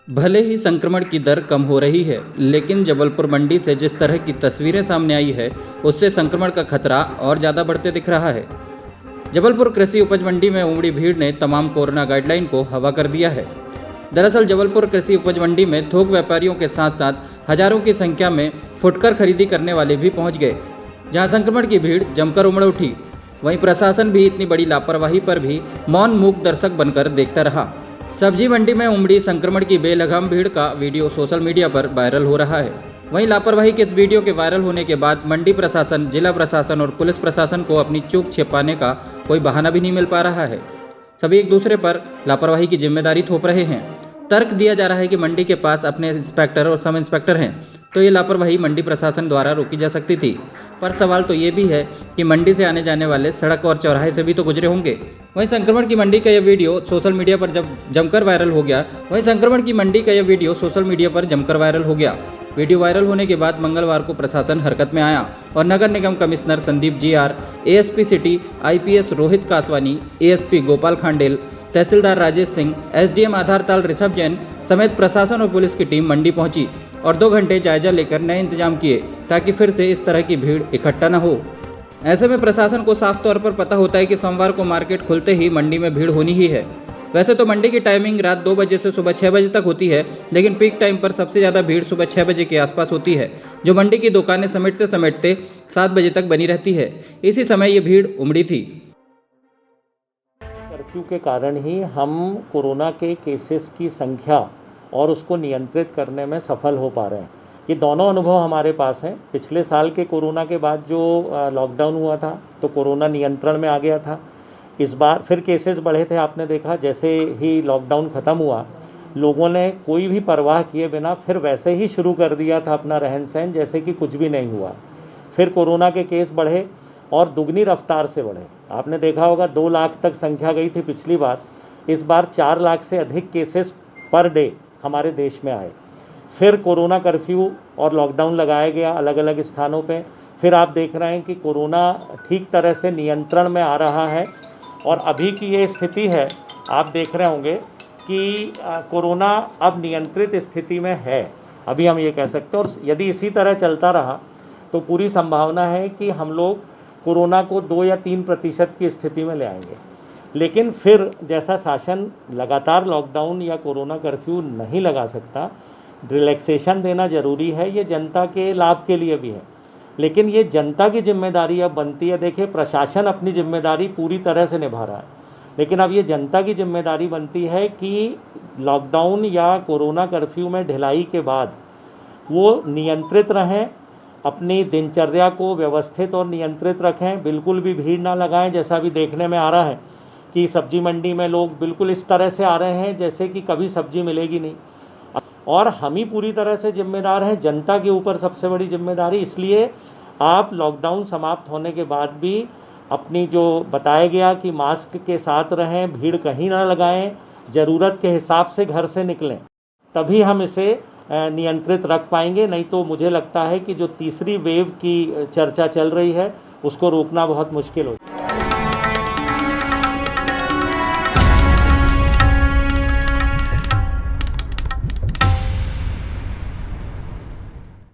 भले ही संक्रमण की दर कम हो रही है, लेकिन जबलपुर मंडी से जिस तरह की तस्वीरें सामने आई है, उससे संक्रमण का खतरा और ज़्यादा बढ़ते दिख रहा है। जबलपुर कृषि उपज मंडी में उमड़ी भीड़ ने तमाम कोरोना गाइडलाइन को हवा कर दिया है। दरअसल जबलपुर कृषि उपज मंडी में थोक व्यापारियों के साथ साथ हजारों की संख्या में फुटकर खरीदी करने वाले भी पहुंच गए, जहां संक्रमण की भीड़ जमकर उमड़ उठी। वहीं प्रशासन भी इतनी बड़ी लापरवाही पर भी मौन मूक दर्शक बनकर देखता रहा। सब्जी मंडी में उमड़ी संक्रमण की बेलगाम भीड़ का वीडियो सोशल मीडिया पर वायरल हो रहा है। वहीं लापरवाही के इस वीडियो के वायरल होने के बाद मंडी प्रशासन, जिला प्रशासन और पुलिस प्रशासन को अपनी चूक छिपाने का कोई बहाना भी नहीं मिल पा रहा है। सभी एक दूसरे पर लापरवाही की जिम्मेदारी थोप रहे हैं। तर्क दिया जा रहा है कि मंडी के पास अपने इंस्पेक्टर और सब इंस्पेक्टर हैं, तो ये लापरवाही मंडी प्रशासन द्वारा रोकी जा सकती थी। पर सवाल तो ये भी है कि मंडी से आने जाने वाले सड़क और चौराहे से भी तो गुजरे होंगे। वहीं संक्रमण की मंडी का यह वीडियो सोशल मीडिया पर जमकर वायरल हो गया। वीडियो वायरल होने के बाद मंगलवार को प्रशासन हरकत में आया और नगर निगम commissioner Sandeep GR, ASP city IPS Rohit Kaswani, ASP Gopal Khandel, तहसीलदार राजेश सिंह, SDM आधारताल ऋषभ जैन समेत प्रशासन और पुलिस की टीम मंडी पहुंची और 2 घंटे जायजा लेकर नए इंतजाम किए ताकि फिर से इस तरह की भीड़ इकट्ठा न हो। ऐसे में प्रशासन को साफ तौर पर पता होता है कि सोमवार को मार्केट खुलते ही मंडी में भीड़ होनी ही है। वैसे तो मंडी की टाइमिंग रात 2 बजे से सुबह 6 बजे तक होती है, लेकिन पीक टाइम पर सबसे ज़्यादा भीड़ सुबह 6 बजे के आसपास होती है, जो मंडी की दुकानें समेटते समेटते 7 बजे तक बनी रहती है। इसी समय ये भीड़ उमड़ी थी। कर्फ्यू के कारण ही हम कोरोना के केसेस की संख्या और उसको नियंत्रित करने में सफल हो पा रहे हैं। ये दोनों अनुभव हमारे पास हैं। पिछले साल के कोरोना के बाद जो लॉकडाउन हुआ था तो कोरोना नियंत्रण में आ गया था। इस बार फिर केसेस बढ़े थे, आपने देखा। जैसे ही लॉकडाउन ख़त्म हुआ, लोगों ने कोई भी परवाह किए बिना फिर वैसे ही शुरू कर दिया था अपना रहन सहन, जैसे कि कुछ भी नहीं हुआ। फिर कोरोना के केस बढ़े और दुगनी रफ्तार से बढ़े। आपने देखा होगा 2 लाख तक संख्या गई थी पिछली बार। इस बार 4 लाख से अधिक केसेस पर डे हमारे देश में आए। फिर कोरोना कर्फ्यू और लॉकडाउन लगाया गया अलग अलग स्थानों पे। फिर आप देख रहे हैं कि कोरोना ठीक तरह से नियंत्रण में आ रहा है और अभी की ये स्थिति है, आप देख रहे होंगे कि कोरोना अब नियंत्रित स्थिति में है, अभी हम ये कह सकते हैं। और यदि इसी तरह चलता रहा तो पूरी संभावना है कि हम लोग कोरोना को 2 या 3% की स्थिति में ले आएंगे। लेकिन फिर जैसा शासन लगातार लॉकडाउन या कोरोना कर्फ्यू नहीं लगा सकता, रिलैक्सेशन देना ज़रूरी है। ये जनता के लाभ के लिए भी है, लेकिन ये जनता की जिम्मेदारी अब बनती है। देखिए, प्रशासन अपनी जिम्मेदारी पूरी तरह से निभा रहा है, लेकिन अब ये जनता की जिम्मेदारी बनती है कि लॉकडाउन या कोरोना कर्फ्यू में ढिलाई के बाद वो नियंत्रित रहें, अपनी दिनचर्या को व्यवस्थित और नियंत्रित रखें, बिल्कुल भी भीड़ ना लगाएं। जैसा अभी देखने में आ रहा है कि सब्जी मंडी में लोग बिल्कुल इस तरह से आ रहे हैं जैसे कि कभी सब्जी मिलेगी नहीं। और हम ही पूरी तरह से जिम्मेदार हैं, जनता के ऊपर सबसे बड़ी जिम्मेदारी। इसलिए आप लॉकडाउन समाप्त होने के बाद भी अपनी जो बताया गया कि मास्क के साथ रहें, भीड़ कहीं ना लगाएं, ज़रूरत के हिसाब से घर से निकलें, तभी हम इसे नियंत्रित रख पाएंगे। नहीं तो मुझे लगता है कि जो तीसरी वेव की चर्चा चल रही है उसको रोकना बहुत मुश्किल हो जाएगा।